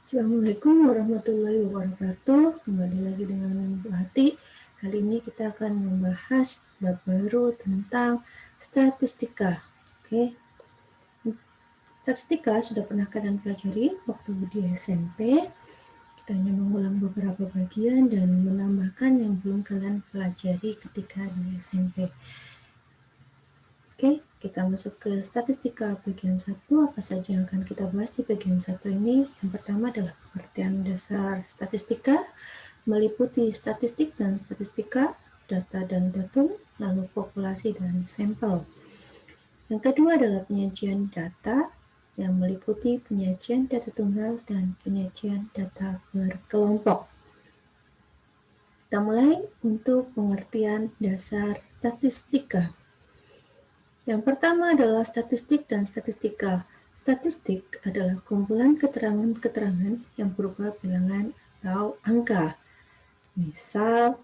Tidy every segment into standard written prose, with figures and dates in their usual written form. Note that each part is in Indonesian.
Assalamualaikum warahmatullahi wabarakatuh. Kembali lagi dengan Bu Hati. Kali ini kita akan membahas bab baru tentang statistika. Oke. Statistika sudah pernah kalian pelajari waktu di SMP. Kita hanya mengulang beberapa bagian dan menambahkan yang belum kalian pelajari ketika di SMP. Oke, kita masuk ke statistika bagian 1. Apa saja yang akan kita bahas di bagian 1 ini? Yang pertama adalah pengertian dasar statistika, meliputi statistik dan statistika, data dan datum, lalu populasi dan sampel. Yang kedua adalah penyajian data, yang meliputi penyajian data tunggal dan penyajian data berkelompok. Kita mulai untuk pengertian dasar statistika. Yang pertama adalah statistik dan statistika. Statistik adalah kumpulan keterangan-keterangan yang berupa bilangan atau angka. Misal,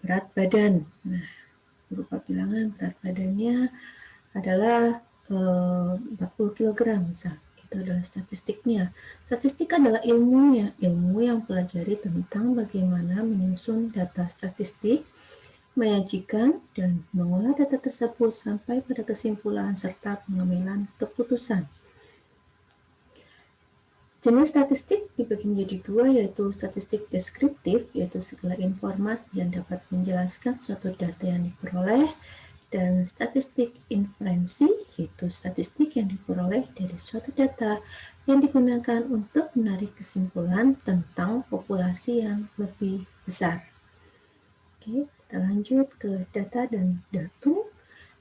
berat badan. Nah, berupa bilangan berat badannya adalah 40 kg misal. Itu adalah statistiknya. Statistik adalah ilmunya, ilmu yang pelajari tentang bagaimana menyusun data statistik, menyajikan dan mengolah data tersebut sampai pada kesimpulan serta pengambilan keputusan. Jenis statistik dibagi menjadi dua, yaitu statistik deskriptif, yaitu segala informasi yang dapat menjelaskan suatu data yang diperoleh, dan statistik inferensi, yaitu statistik yang diperoleh dari suatu data yang digunakan untuk menarik kesimpulan tentang populasi yang lebih besar. Oke, kita lanjut ke data dan datum.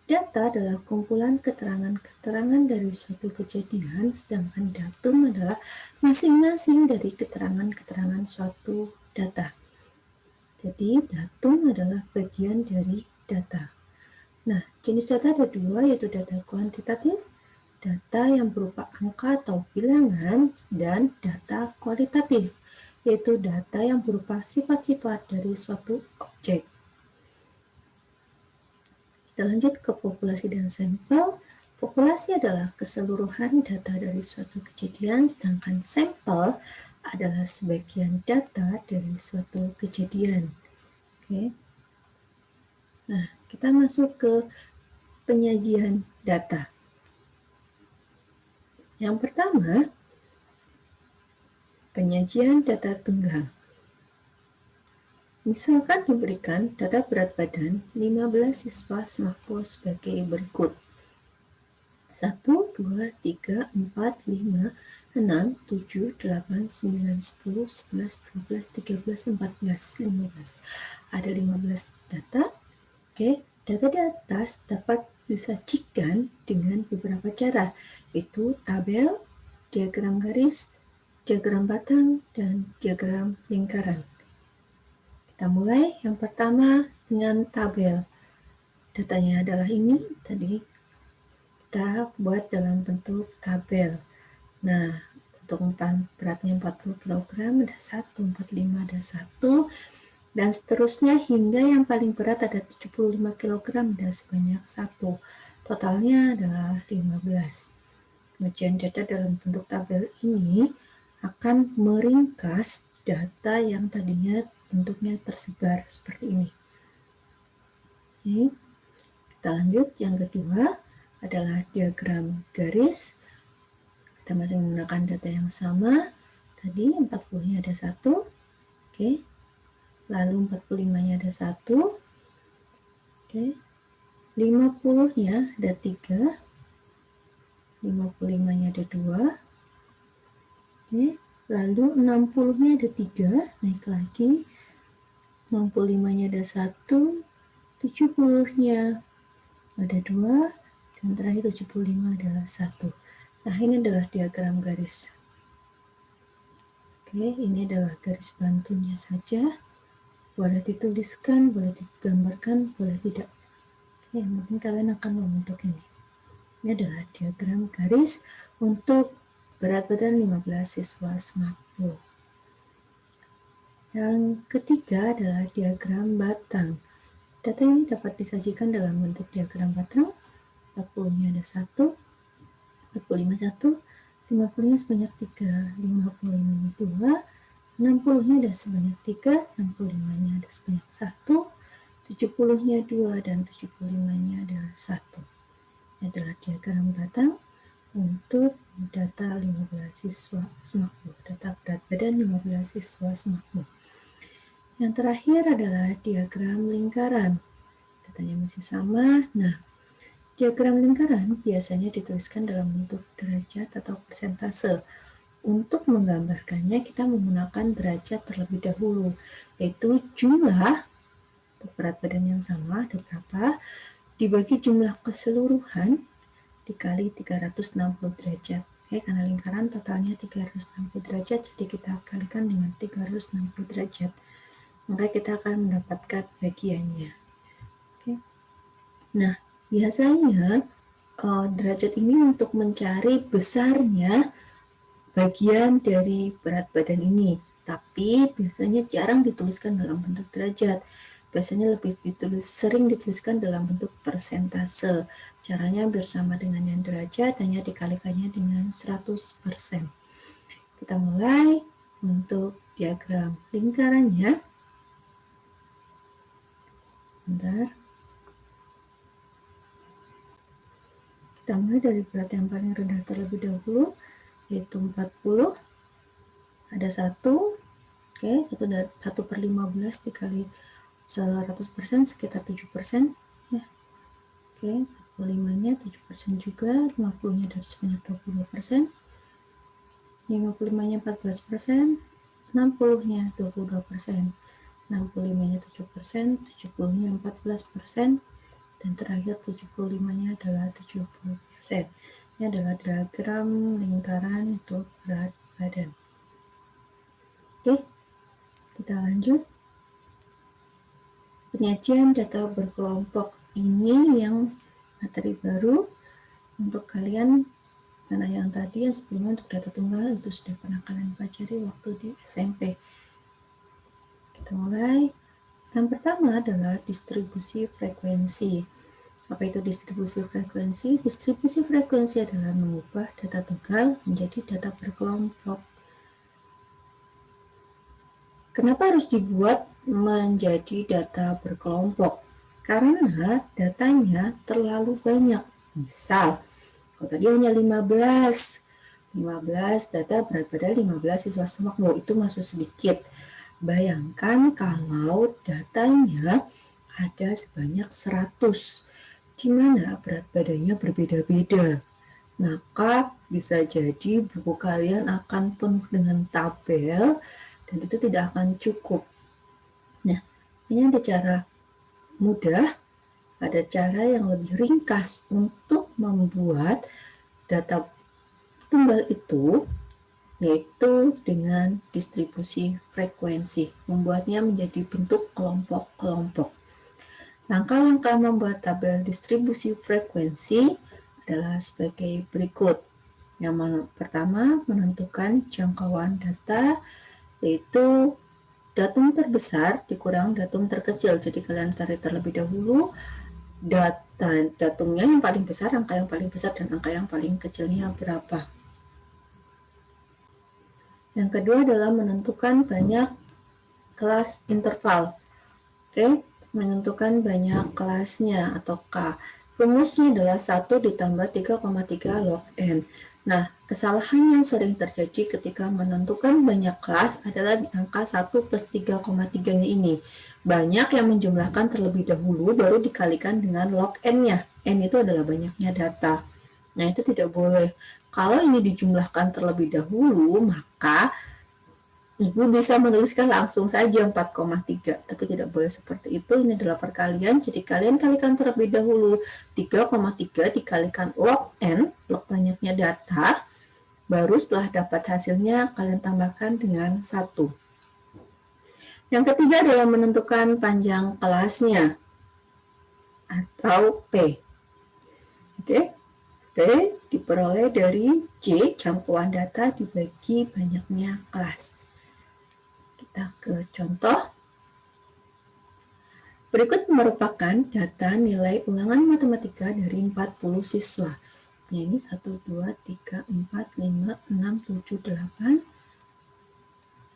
Data adalah kumpulan keterangan-keterangan dari suatu kejadian, sedangkan datum adalah masing-masing dari keterangan-keterangan suatu data. Jadi, datum adalah bagian dari data. Nah, jenis data ada dua, yaitu data kuantitatif, data yang berupa angka atau bilangan, dan data kualitatif, yaitu data yang berupa sifat-sifat dari suatu objek. Kita lanjut ke populasi dan sampel. Populasi adalah keseluruhan data dari suatu kejadian, sedangkan sampel adalah sebagian data dari suatu kejadian. Oke. Nah, kita masuk ke penyajian data. Yang pertama, penyajian data tunggal. Misalkan diberikan data berat badan 15 siswa SMAPO sebagai berikut. 1, 2, 3, 4, 5, 6, 7, 8, 9, 10, 11, 12, 13, 14, 15. Ada 15 data. Oke, data di atas dapat disajikan dengan beberapa cara, yaitu tabel, diagram garis, diagram batang, dan diagram lingkaran. Kita mulai yang pertama dengan tabel. Datanya adalah ini, tadi kita buat dalam bentuk tabel. Nah, untuk beratnya 40 kg ada 1, 45 ada 1, dan seterusnya hingga yang paling berat ada 75 kg ada sebanyak 1. Totalnya adalah 15. Penyajian data dalam bentuk tabel ini akan meringkas data yang tadinya bentuknya tersebar seperti ini. Oke. Kita lanjut, yang kedua adalah diagram garis. Kita masih menggunakan data yang sama. Tadi 40-nya ada 1. Oke. Lalu 45-nya ada 1. Oke. 50-nya ada 3. 55-nya ada 2. Oke. Lalu 60-nya ada 3. Naik lagi. 65-nya ada 1. 70-nya ada 2. Dan terakhir 75 adalah 1. Nah, ini adalah diagram garis. Oke, ini adalah garis bantunya saja. Boleh dituliskan, boleh digambarkan, boleh tidak. Oke, mungkin kalian akan membentuk ini. Ini adalah diagram garis untuk berat badan 15 siswa SMAPO. Yang ketiga adalah diagram batang. Data ini dapat disajikan dalam bentuk diagram batang. 40-nya ada 1, 45 1, 50-nya sebanyak 3, 55-nya 2, 60-nya ada sebanyak 3, 65-nya ada sebanyak 1, 70-nya 2, dan 75-nya adalah 1. Ini adalah diagram batang untuk data 15 siswa semakmur, data berat badan 15 siswa semakmur. Yang terakhir adalah diagram lingkaran. Datanya masih sama. Nah, diagram lingkaran biasanya dituliskan dalam bentuk derajat atau persentase. Untuk menggambarkannya, kita menggunakan derajat terlebih dahulu, yaitu jumlah untuk berat badan yang sama, ada berapa, dibagi jumlah keseluruhan dikali 360 derajat. Oke, karena lingkaran totalnya 360 derajat, jadi kita kalikan dengan 360 derajat. Maka kita akan mendapatkan bagiannya. Oke. Nah, biasanya derajat ini untuk mencari besarnya bagian dari berat badan ini, tapi biasanya jarang dituliskan dalam bentuk derajat. Biasanya lebih sering dituliskan dalam bentuk persentase. Caranya hampir sama dengan yang derajat, hanya dikalikannya dengan 100%. Kita mulai untuk diagram lingkarannya. Sebentar. Kita mulai dari berat yang paling rendah terlebih dahulu, yaitu 40. Ada 1, oke, 1/15 dikali 100% sekitar 7%. Ya. Oke, 45-nya 7% juga, 50-nya dari sebanyak 22%, 55-nya 14%, 60-nya 22%, 65-nya 7%, 70-nya 14%, dan terakhir 75-nya adalah 70%. Ini adalah diagram lingkaran untuk berat badan. Oke, kita lanjut. Penyajian data berkelompok ini yang materi baru untuk kalian, karena yang tadi yang sebelumnya untuk data tunggal itu sudah pernah kalian pelajari waktu di SMP. Kita mulai. Yang pertama adalah distribusi frekuensi. Apa itu distribusi frekuensi? Distribusi frekuensi adalah mengubah data tunggal menjadi data berkelompok. Kenapa harus dibuat menjadi data berkelompok? Karena datanya terlalu banyak. Misal, kalau tadi hanya 15 data berat badan 15 siswa semakmur, itu masuk sedikit. Bayangkan kalau datanya ada sebanyak 100, di mana berat badannya berbeda-beda. Maka bisa jadi buku kalian akan penuh dengan tabel dan itu tidak akan cukup. Nah, ini ada cara mudah, ada cara yang lebih ringkas untuk membuat data tunggal itu, yaitu dengan distribusi frekuensi, membuatnya menjadi bentuk kelompok-kelompok. Langkah-langkah membuat tabel distribusi frekuensi adalah sebagai berikut. Yang pertama, menentukan jangkauan data, yaitu datum terbesar dikurang datum terkecil. Jadi kalian cari terlebih dahulu datumnya yang paling besar, angka yang paling besar, dan angka yang paling kecilnya berapa. Yang kedua adalah menentukan banyak kelas interval. Oke, menentukan banyak kelasnya atau K. Rumusnya adalah 1 ditambah 3,3 log N. Nah, kesalahan yang sering terjadi ketika menentukan banyak kelas adalah di angka 1 plus 3,3-nya ini. Banyak yang menjumlahkan terlebih dahulu, baru dikalikan dengan log N-nya. N itu adalah banyaknya data. Nah, itu tidak boleh. Kalau ini dijumlahkan terlebih dahulu, maka Ibu bisa menuliskan langsung saja 4,3, tapi tidak boleh seperti itu. Ini adalah perkalian, jadi kalian kalikan terlebih dahulu 3,3 dikalikan log N, log banyaknya data, baru setelah dapat hasilnya kalian tambahkan dengan 1. Yang ketiga adalah menentukan panjang kelasnya, atau P. Oke, P diperoleh dari J, jangkauan data dibagi banyaknya kelas. Kita ke contoh. Berikut merupakan data nilai ulangan matematika dari 40 siswa. bentuknya ini 1, 2, 3, 4, 5, 6, 7, 8.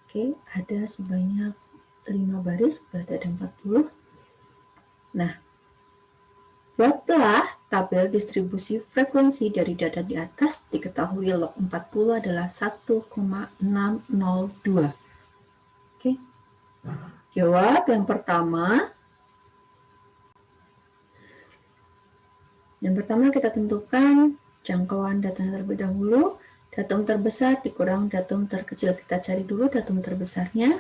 Oke, ada sebanyak 5 baris, berarti ada 40. Nah, buatlah tabel distribusi frekuensi dari data di atas. Diketahui log 40 adalah 1,602. Oke. Jawab yang pertama. Yang pertama kita tentukan jangkauan data terlebih dahulu. Datum terbesar dikurang datum terkecil. Kita cari dulu datum terbesarnya.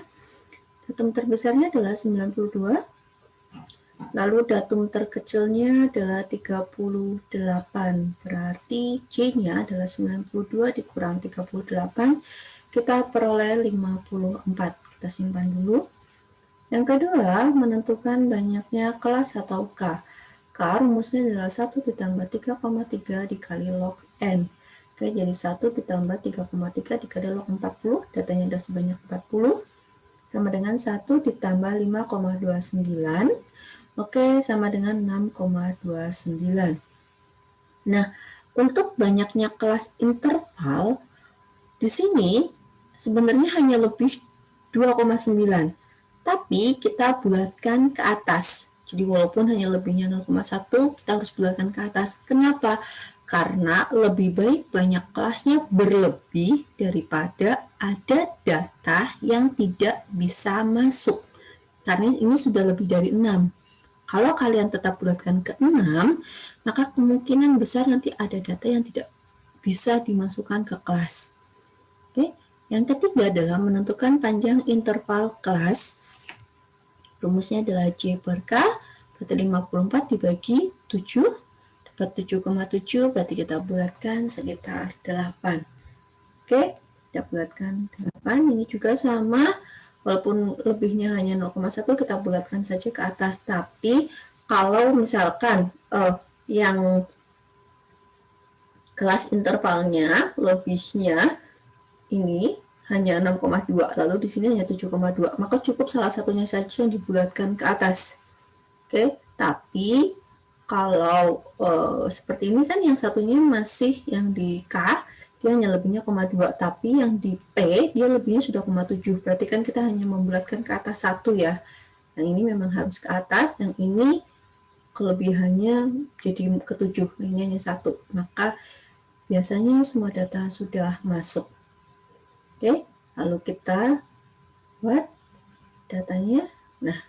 Datum terbesarnya adalah 92. Lalu datum terkecilnya adalah 38. Berarti J-nya adalah 92 dikurang 38. Kita peroleh 54. Kita simpan dulu. Yang kedua, menentukan banyaknya kelas atau K. K rumusnya adalah 1 ditambah 3,3 dikali log N. Oke, jadi 1 ditambah 3,3 dikali log 40, datanya ada sebanyak 40, sama dengan 1 ditambah 5,29, oke, sama dengan 6,29. Nah, untuk banyaknya kelas interval, di sini sebenarnya hanya lebih 2,9, tapi kita bulatkan ke atas. Jadi walaupun hanya lebihnya 0,1, kita harus bulatkan ke atas. Kenapa? Karena lebih baik banyak kelasnya berlebih daripada ada data yang tidak bisa masuk. Karena ini sudah lebih dari 6. Kalau kalian tetap bulatkan ke 6, maka kemungkinan besar nanti ada data yang tidak bisa dimasukkan ke kelas. Oke. Yang ketiga adalah menentukan panjang interval kelas. Rumusnya adalah J per K, berarti 54 dibagi 7, dapat 7,7, berarti kita bulatkan sekitar 8. Oke, kita bulatkan 8, ini juga sama, walaupun lebihnya hanya 0,1, kita bulatkan saja ke atas. Tapi kalau misalkan yang kelas intervalnya, lebihnya ini hanya 6,2, lalu di sini hanya 7,2, maka cukup salah satunya saja yang dibulatkan ke atas. Oke, tapi kalau seperti ini kan yang satunya masih yang di K, dia hanya lebihnya 0,2, tapi yang di P dia lebihnya sudah 0,7, berarti kan kita hanya membulatkan ke atas 1 ya. Yang ini memang harus ke atas, yang ini kelebihannya jadi ke 7, ini hanya 1, maka biasanya semua data sudah masuk. Oke, lalu kita buat datanya. Nah,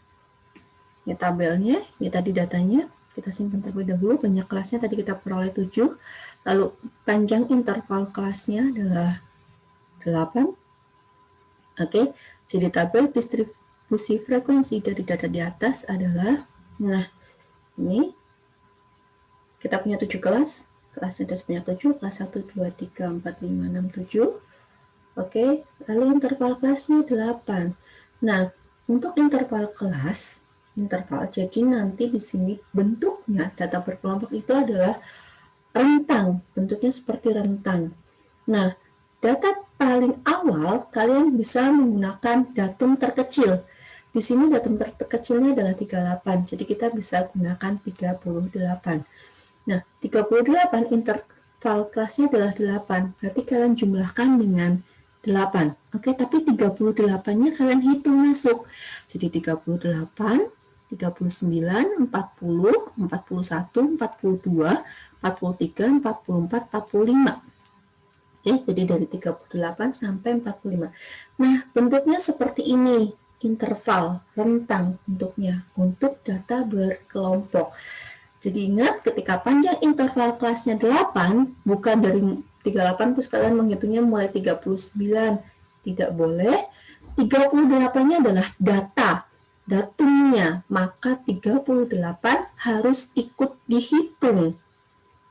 ini tabelnya, ini tadi datanya. Kita simpan terlebih dahulu, banyak kelasnya tadi kita peroleh 7. Lalu panjang interval kelasnya adalah 8. Oke, jadi tabel distribusi frekuensi dari data di atas adalah, nah, ini kita punya 7 kelas. Kelasnya ada sebanyak 7, kelas 1, 2, 3, 4, 5, 6, 7. Oke, lalu interval kelasnya 8. Nah, untuk interval kelas, jadi nanti di sini bentuknya data berkelompok itu adalah rentang, bentuknya seperti rentang. Nah, data paling awal kalian bisa menggunakan datum terkecil. Di sini datum terkecilnya adalah 38, jadi kita bisa gunakan 38. Nah, 38 interval kelasnya adalah 8, berarti kalian jumlahkan dengan 8. Oke, tapi 38-nya kalian hitung masuk. Jadi 38, 39, 40, 41, 42, 43, 44, 45. Oke, jadi dari 38 sampai 45. Nah, bentuknya seperti ini, interval, rentang bentuknya untuk data berkelompok. Jadi ingat, ketika panjang interval kelasnya 8, bukan dari 38 terus kalian menghitungnya mulai 39. Tidak boleh. 38-nya adalah data, datumnya, maka 38 harus ikut dihitung.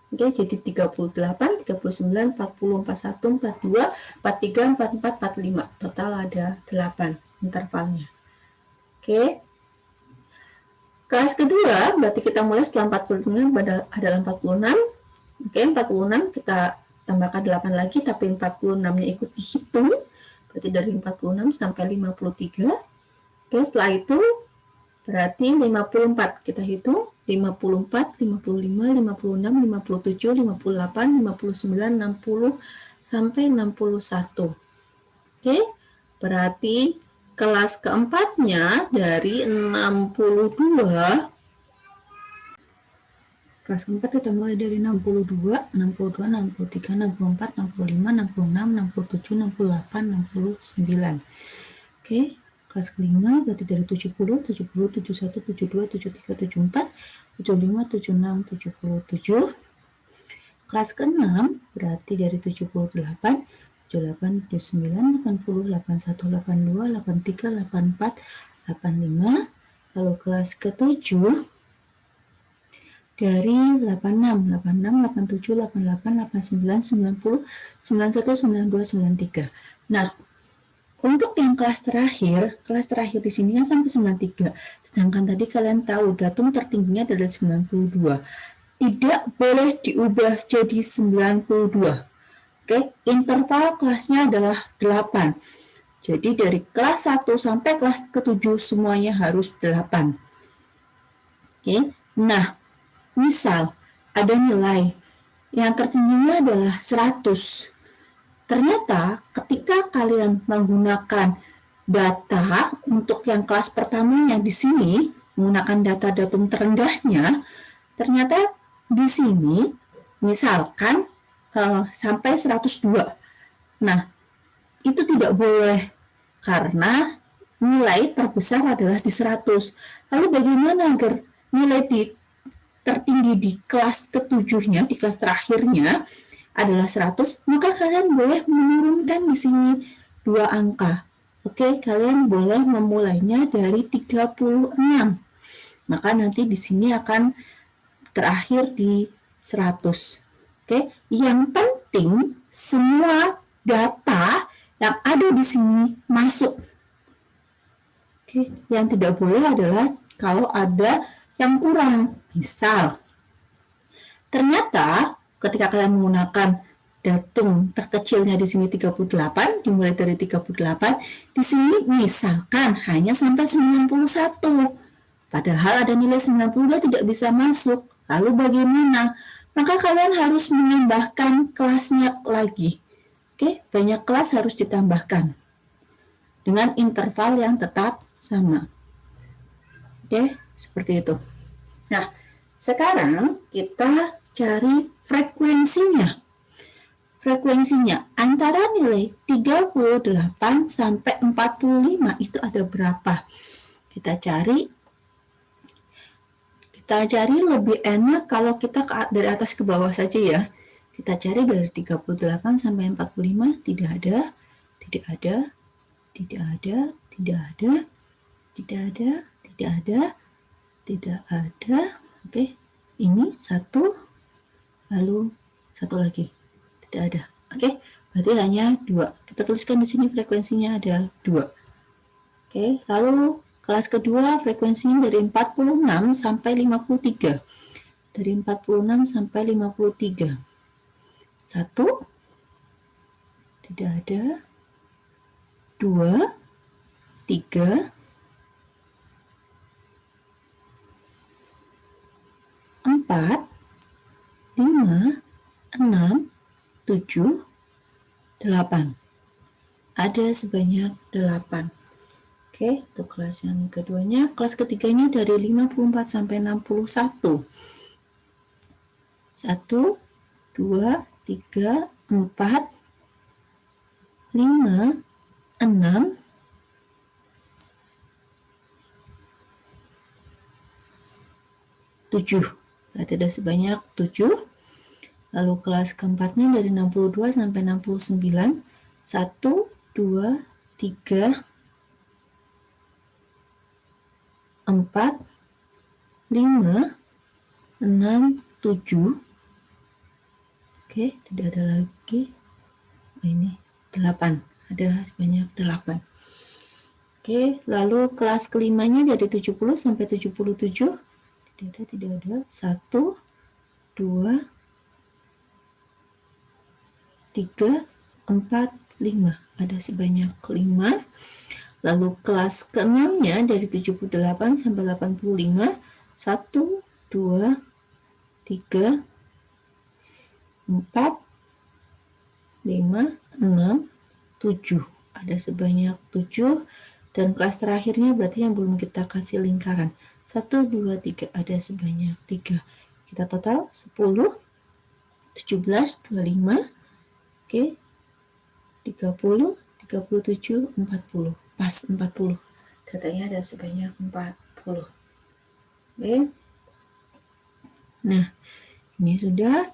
Oke, jadi 38, 39, 40, 41, 42, 43, 44, 45. Total ada 8 intervalnya. Oke. Kelas kedua, berarti kita mulai setelah 45 adalah 46. Oke, 46 kita tambahkan 8 lagi, tapi 46-nya ikut dihitung. Berarti dari 46 sampai 53. Oke, setelah itu berarti 54 kita hitung. 54, 55, 56, 57, 58, 59, 60, sampai 61. Oke, berarti kelas keempatnya dari 62, kelas keempat kita mulai dari 62, 62, 63, 64, 65, 66, 67, 68, 69. Oke, kelas kelima berarti dari 70, 70, 71, 72, 73, 74, 75, 76, 77. Kelas ke-6 berarti dari 78, 78, 79, 80, 81, 82, 83, 84, 85. Lalu kelas ke-7 dari 86, 86, 87, 88, 89, 90, 91, 92, 93. Nah, untuk yang kelas terakhir di sini kan sampai 93. Sedangkan tadi kalian tahu datum tertingginya adalah 92. Tidak boleh diubah jadi 92. Oke, interval kelasnya adalah 8. Jadi dari kelas 1 sampai kelas ke-7 semuanya harus 8. Oke, nah, misal ada nilai yang tertingginya adalah 100. Ternyata ketika kalian menggunakan data untuk yang kelas pertamanya di sini, menggunakan data datum terendahnya, ternyata di sini misalkan sampai 102. Nah, itu tidak boleh karena nilai terbesar adalah di 100. Lalu bagaimana agar nilai tertinggi di kelas ke-7-nya, di kelas terakhirnya adalah 100, maka kalian boleh menurunkan di sini 2 angka. Oke, kalian boleh memulainya dari 36. Maka nanti di sini akan terakhir di 100. Oke, yang penting semua data yang ada di sini masuk. Oke, yang tidak boleh adalah kalau ada yang kurang. Misal, ternyata ketika kalian menggunakan datum terkecilnya di sini 38, dimulai dari 38, di sini misalkan hanya sampai 91. Padahal ada nilai 92 tidak bisa masuk. Lalu bagaimana? Maka kalian harus menambahkan kelasnya lagi. Oke, banyak kelas harus ditambahkan dengan interval yang tetap sama. Oke, seperti itu. Nah, sekarang kita cari frekuensinya. Frekuensinya antara nilai 38 sampai 45 itu ada berapa? Kita cari lebih enak kalau kita dari atas ke bawah saja ya. Kita cari dari 38 sampai 45, tidak ada, tidak ada, tidak ada, tidak ada, tidak ada, tidak ada, tidak ada. Oke, ini satu, lalu satu lagi, tidak ada. Oke, berarti hanya 2. Kita tuliskan di sini frekuensinya ada 2. Oke, lalu kelas kedua frekuensinya dari 46 sampai 53. Dari 46 sampai 53. 1, tidak ada, 2, 3, 4, 5, 6, 7, 8. Ada sebanyak 8. Oke, untuk kelas yang keduanya. Kelas ketiganya dari 54 sampai 61. 1, 2, 3, 4, 5, 6, 7. Berarti ada sebanyak 7. Lalu kelas keempatnya dari 62 sampai 69. 1, 2, 3, 4, 5, 6, 7. Oke, tidak ada lagi. Ini 8. Ada banyak 8. Oke, lalu kelas kelimanya dari 70 sampai 77. Tidak ada. 1, 2, 3, 4, 5. Ada sebanyak 5. Lalu kelas ke-6-nya dari 78 sampai 85. 1, 2, 3, 4, 5, 6, 7. Ada sebanyak 7. Dan kelas terakhirnya berarti yang belum kita kasih lingkaran. 1, 2, 3. Ada sebanyak 3. Kita total 10, 17, 25. Oke. 30, 37, 40. Pas 40. Datanya ada sebanyak 40. Oke. Nah, ini sudah.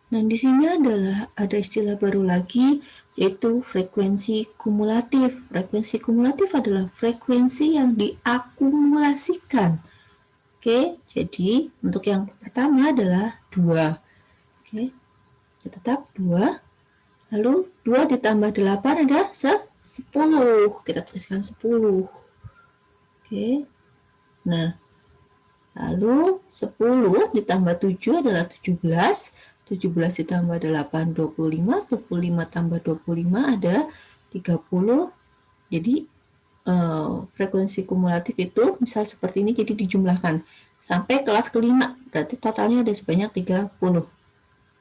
Nah, di sini ada istilah baru lagi, yaitu frekuensi kumulatif. Frekuensi kumulatif adalah frekuensi yang diakumulasikan. Oke, jadi untuk yang pertama adalah 2. Oke, tetap 2. Lalu 2 ditambah 8 ada 10. Kita tuliskan 10. Oke. Nah, lalu 10 ditambah 7 adalah 17. 17 ditambah 8, 25. 25 tambah 25 ada 30. Jadi frekuensi kumulatif itu misal seperti ini, jadi dijumlahkan sampai kelas kelima, berarti totalnya ada sebanyak 30.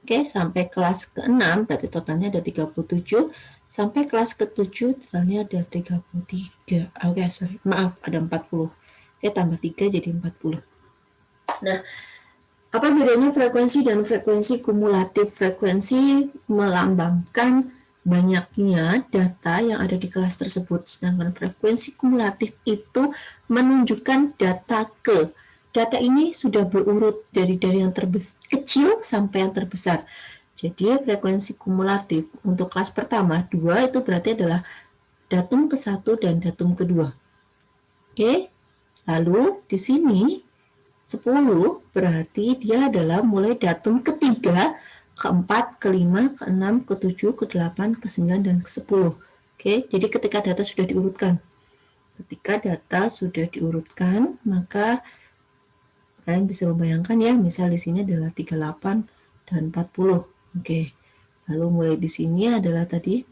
Oke, sampai kelas ke-6 berarti totalnya ada 37. Sampai kelas ke-7 totalnya ada 33. Oke, sorry, maaf, ada 40. Oke, tambah 3 jadi 40. Nah, apa bedanya frekuensi dan frekuensi kumulatif? Frekuensi melambangkan banyaknya data yang ada di kelas tersebut, sedangkan frekuensi kumulatif itu menunjukkan data ke. Data ini sudah berurut dari yang kecil sampai yang terbesar. Jadi frekuensi kumulatif untuk kelas pertama 2 itu berarti adalah datum ke-1 dan datum ke-2. Oke. Lalu di sini 10 berarti dia adalah mulai datum ke-3, ke-4, ke-5, ke-6, ke-7, ke-8, ke-9, dan ke-10. Oke, jadi ketika data sudah diurutkan. Ketika data sudah diurutkan, maka kalian bisa membayangkan ya, misal di sini adalah 38 dan 40. Oke. Lalu mulai di sini adalah tadi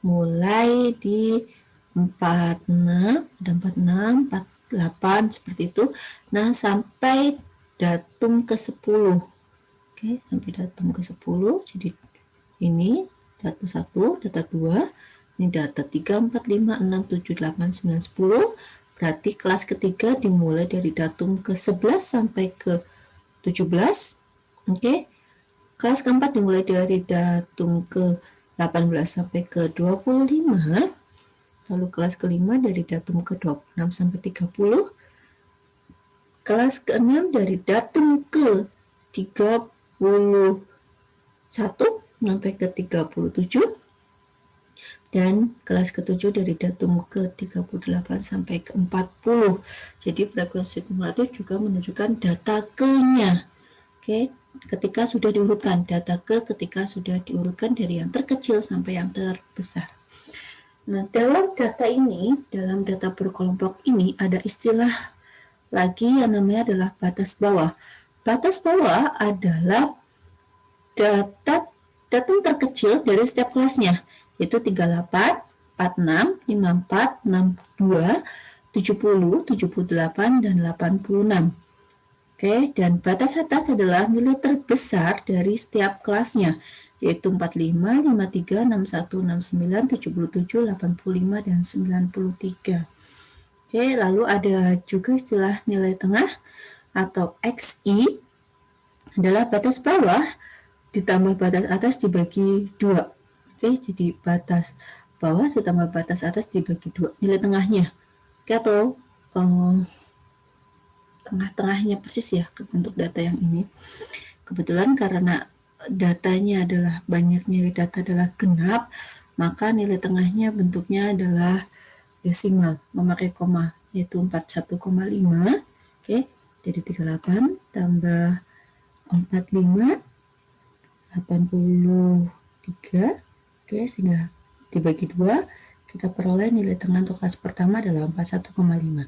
mulai di 46, ada 46, 48 seperti itu. Nah, sampai datum ke-10. Oke, sampai datum ke-10. Jadi ini data 1, data 2, ini data 3, 4, 5, 6, 7, 8, 9, 10. Berarti kelas ketiga dimulai dari datum ke-11 sampai ke-17. Oke. Kelas keempat dimulai dari datum ke-18 sampai ke-25. Lalu kelas kelima dari datum ke-26 sampai 30. Kelas ke-6 dari datum ke-31 sampai ke-37. Dan kelas ke-7 dari datum ke-38 sampai ke-40. Jadi frekuensi kumulatif juga menunjukkan data ke-nya. Oke, ketika sudah diurutkan, data ketika sudah diurutkan dari yang terkecil sampai yang terbesar. Nah, dalam data ini, dalam data berkelompok ini ada istilah lagi yang namanya adalah batas bawah. Batas bawah adalah datum terkecil dari setiap kelasnya, yaitu 38, 46, 54, 62, 70, 78, dan 86. Oke, dan batas atas adalah nilai terbesar dari setiap kelasnya, yaitu 45, 53, 61, 69, 77, 85, dan 93. Oke, lalu ada juga istilah nilai tengah atau XI, adalah batas bawah ditambah batas atas dibagi 2. Oke, jadi batas bawah ditambah batas atas dibagi 2, nilai tengahnya. Oke, atau tengah-tengahnya persis ya untuk data yang ini. Kebetulan karena datanya adalah banyaknya data adalah genap, maka nilai tengahnya bentuknya adalah desimal memakai koma, yaitu 41,5. Oke, jadi 38 tambah 45, 83. Oke, sehingga dibagi 2, kita peroleh nilai tengah untuk kelas pertama adalah 41,5.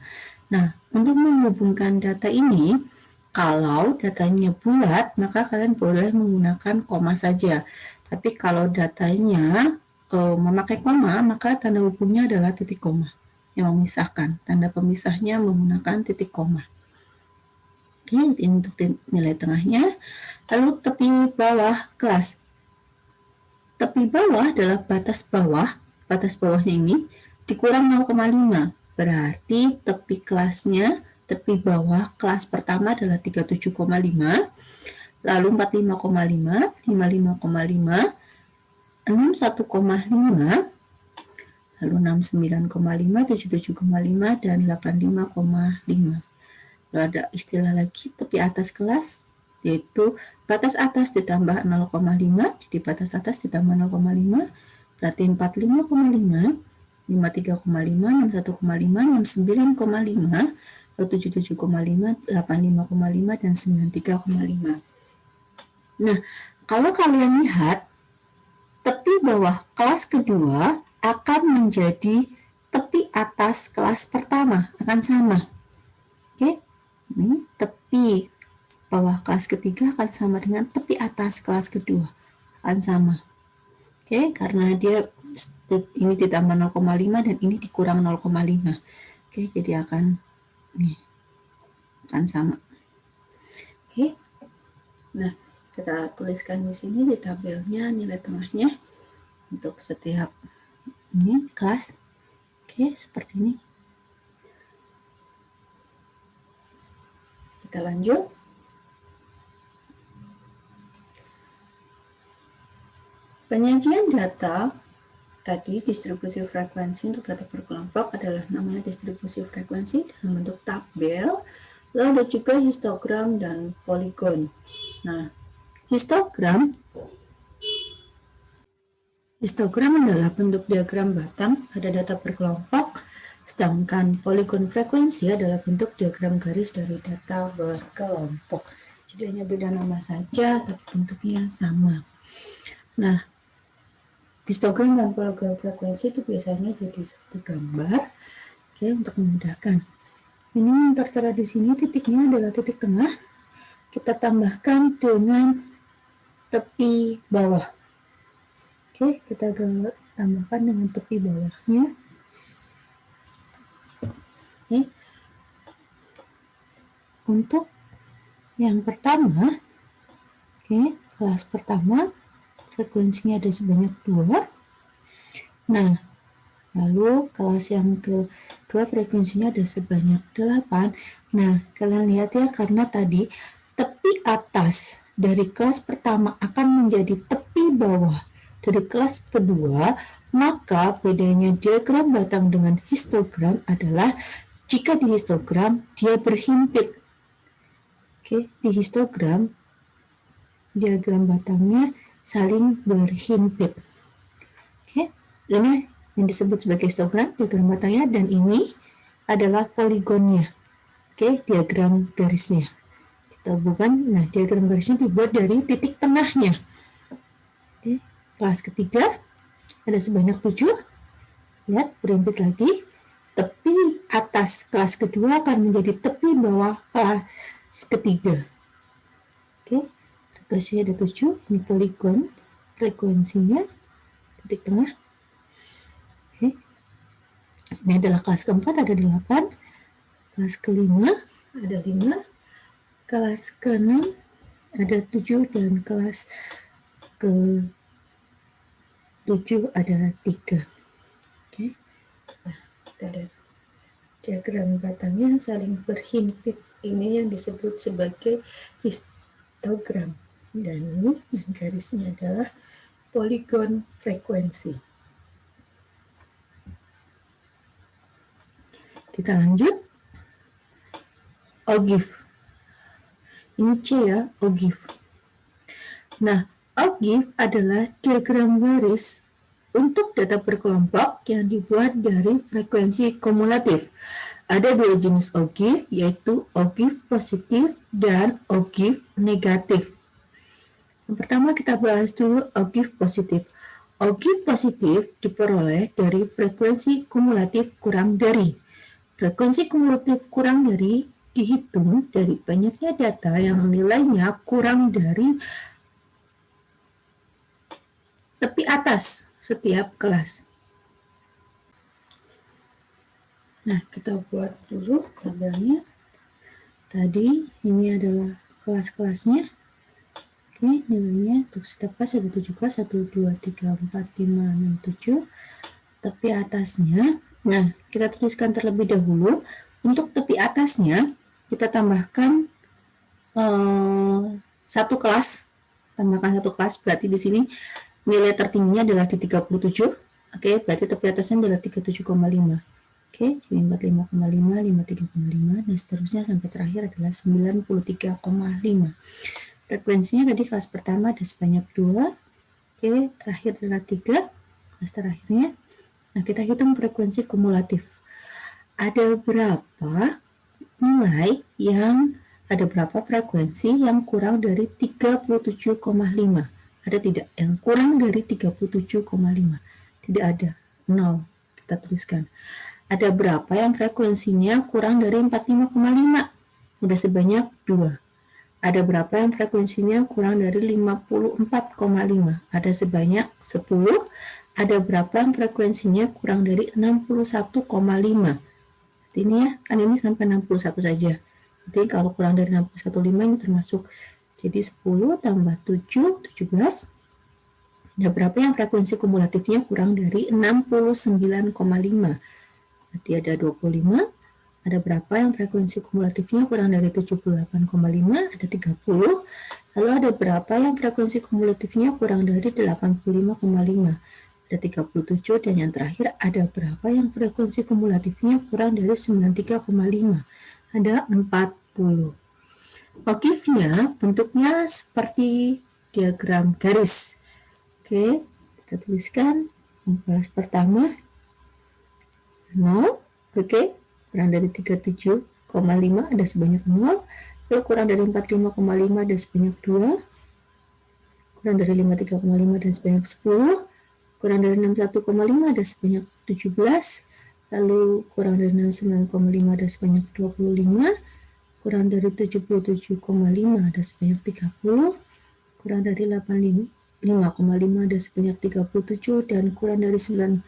Nah, untuk menghubungkan data ini, kalau datanya bulat, maka kalian boleh menggunakan koma saja. Tapi kalau datanya memakai koma, maka tanda hubungnya adalah titik koma yang memisahkan. Tanda pemisahnya menggunakan titik koma. Oke, ini untuk nilai tengahnya. Lalu tepi bawah kelas. Tepi bawah adalah batas bawah. Batas bawahnya ini dikurang 0,5. Berarti tepi kelasnya, tepi bawah kelas pertama adalah 37,5. Lalu 45,5, 55,5, 61,5, lalu 69,5, 77,5, dan 85,5. Lalu ada istilah lagi tepi atas kelas, yaitu batas atas ditambah 0,5, jadi batas atas ditambah 0,5, berarti 45,5, 53,5, 61,5, 69,5, 77,5, 85,5, dan 93,5. Nah, kalau kalian lihat, tepi bawah kelas kedua akan menjadi tepi atas kelas pertama, akan sama. Oke, ini tepi bawah kelas ketiga akan sama dengan tepi atas kelas kedua, akan sama. Oke, karena dia ini ditambah 0,5 dan ini dikurang 0,5. Oke, jadi akan sama. Oke. Nah, kita tuliskan di sini di tabelnya nilai tengahnya untuk setiap ini kelas. Oke, seperti ini. Kita lanjut. Penyajian data tadi, distribusi frekuensi untuk data berkelompok adalah namanya distribusi frekuensi dalam bentuk tabel. Lalu ada juga histogram dan poligon. Nah, histogram adalah bentuk diagram batang pada data berkelompok, sedangkan poligon frekuensi adalah bentuk diagram garis dari data berkelompok. Jadi hanya beda nama saja, tapi bentuknya sama. Nah, histogram dan poligon frekuensi itu biasanya jadi satu gambar, oke, untuk memudahkan. Ini yang tertera di sini titiknya adalah titik tengah. Kita tambahkan dengan tepi bawah. Oke, kita tambahkan dengan tepi bawahnya. Oke. Untuk yang pertama, oke, kelas pertama frekuensinya ada sebanyak 2. Nah, lalu kelas yang kedua frekuensinya ada sebanyak 8. Nah, kalian lihat ya, karena tadi tepi atas dari kelas pertama akan menjadi tepi bawah dari kelas kedua, maka bedanya diagram batang dengan histogram adalah jika di histogram dia berhimpit. Oke, di histogram diagram batangnya saling berhimpit. Oke, ini yang disebut sebagai histogram, diagram batangnya, dan ini adalah poligonnya. Oke, diagram garisnya. Kita bukan, nah diagram garisnya dibuat dari titik tengahnya. Oke, kelas ketiga ada sebanyak 7. Lihat, berhimpit lagi. Tepi atas kelas kedua akan menjadi tepi bawah kelas ketiga. Oke, frekuensinya ada 7. Ini poligon frekuensinya, titik tengah. Ini adalah kelas keempat, ada 8. Kelas kelima ada 5. Kelas ke-6 ada 7. Dan kelas ke-7 ada 3. Oke. Nah, kita ada diagram batangnya saling berhimpit. Ini yang disebut sebagai histogram. Dan ini yang garisnya adalah poligon frekuensi. Kita lanjut. Ogive. Ini C ya, ogive. Nah, ogive adalah diagram garis untuk data berkelompok yang dibuat dari frekuensi kumulatif. Ada 2 jenis ogive, yaitu ogive positif dan ogive negatif. Yang pertama kita bahas dulu ogive positif. Ogive positif diperoleh dari frekuensi kumulatif kurang dari. Frekuensi kumulatif kurang dari dihitung dari banyaknya data yang nilainya kurang dari tepi atas setiap kelas. Nah, kita buat dulu tabelnya. Tadi ini adalah kelas-kelasnya. Oke, nilainya untuk setiap kelas ada 7 kelas, 1, 2, 3, 4, 5, 6, 7. Tepi atasnya, nah kita tuliskan terlebih dahulu. Untuk tepi atasnya, kita tambahkan satu kelas. Tambahkan satu kelas, berarti di sini nilai tertingginya adalah di 37. Oke, berarti tepi atasnya adalah 37,5. Oke, jadi 45,5, 53,5, dan seterusnya sampai terakhir adalah 93,5. Frekuensinya tadi kelas pertama ada sebanyak 2. Oke, terakhir adalah 3, kelas terakhirnya. Nah, kita hitung frekuensi kumulatif. Ada berapa frekuensi yang kurang dari 37,5? Ada tidak? Yang kurang dari 37,5? Tidak ada. 0. Kita tuliskan. Ada berapa yang frekuensinya kurang dari 45,5? Udah sebanyak 2. Ada berapa yang frekuensinya kurang dari 54,5? Ada sebanyak 10. Ada berapa yang frekuensinya kurang dari 61,5? Ini ya, kan ini sampai 61 saja. Jadi kalau kurang dari 61,5 ini termasuk. Jadi 10 tambah 7, 17. Ada berapa yang frekuensi kumulatifnya kurang dari 69,5? Berarti ada 25. Ada berapa yang frekuensi kumulatifnya kurang dari 78,5? Ada 30. Lalu ada berapa yang frekuensi kumulatifnya kurang dari 85,5? Ada 37. Dan yang terakhir, ada berapa yang frekuensi kumulatifnya kurang dari 93,5? Ada 40. Okifnya bentuknya seperti diagram garis. Oke, kita tuliskan kelas pertama 0, oke, kurang dari 37,5 ada sebanyak 0, lalu kurang dari 45,5 ada sebanyak 2, kurang dari 53,5 ada sebanyak 10, kurang dari 61,5 ada sebanyak 17, lalu kurang dari 69,5 ada sebanyak 25, kurang dari 77,5 ada sebanyak 30, kurang dari 85,5 ada sebanyak 37, dan kurang dari 3,5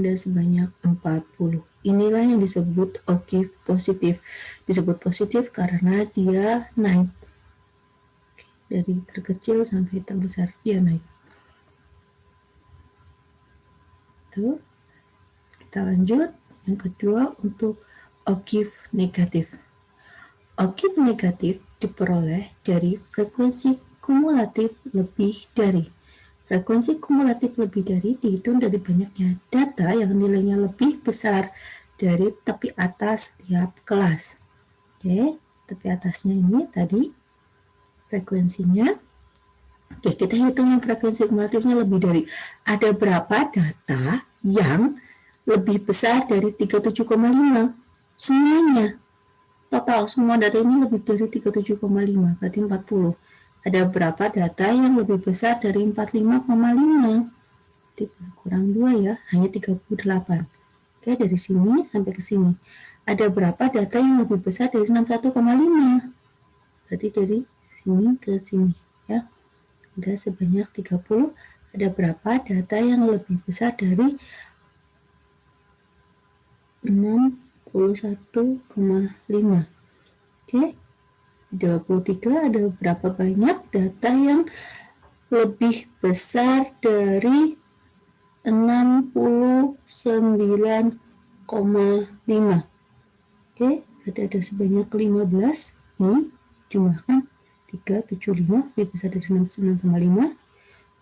ada sebanyak 40. Inilah yang disebut okif positif. Disebut positif karena dia naik. Dari terkecil sampai terbesar, dia naik. Tuh. Kita lanjut. Yang kedua untuk okif negatif. Okif negatif diperoleh dari frekuensi kumulatif lebih dari. Frekuensi kumulatif lebih dari dihitung dari banyaknya data yang nilainya lebih besar dari tepi atas tiap kelas. Oke, tepi atasnya ini tadi frekuensinya. Oke, kita hitung yang frekuensi kumulatifnya lebih dari. Ada berapa data yang lebih besar dari 37,5? Semuanya. Total semua data ini lebih dari 37,5, berarti 40. Ada berapa data yang lebih besar dari 45,5? Kurang 2 ya, hanya 38. Oke, dari sini sampai ke sini. Ada berapa data yang lebih besar dari 61,5? Berarti dari sini ke sini ya. Ada sebanyak 30. Ada berapa data yang lebih besar dari 61,5? Oke. 23, ada berapa banyak data yang lebih besar dari 69,5? Oke, berarti ada sebanyak 15. Ini jumlahkan 3, 7, 5, lebih besar dari 69,5.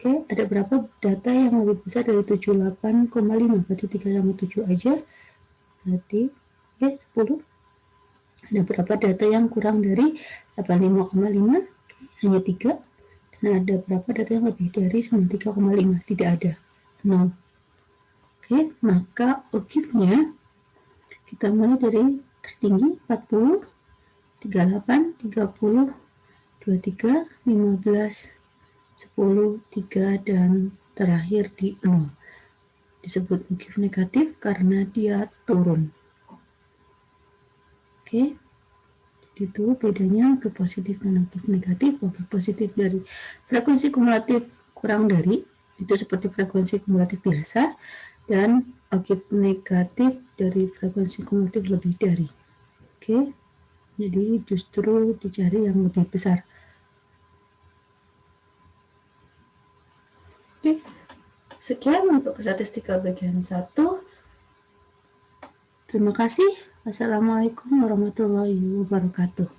Oke, ada berapa data yang lebih besar dari 78,5? Berarti 3 sama 7 aja. Berarti 10. Ada berapa data yang kurang dari 85,5? Hanya 3. Dan ada berapa data yang lebih dari 93,5? Tidak ada. 0. Oke, maka okifnya kita mulai dari tertinggi 40, 38, 30, 23, 15, 10, 3, dan terakhir di 0. Disebut okif negatif karena dia turun. Oke, itu bedanya okif positif dan okif negatif. Okif positif dari frekuensi kumulatif kurang dari, itu seperti frekuensi kumulatif biasa, dan okif negatif dari frekuensi kumulatif lebih dari. Oke, Jadi justru dicari yang lebih besar. Oke, sekian untuk statistika bagian 1. Terima kasih. Wassalamualaikum warahmatullahi wabarakatuh.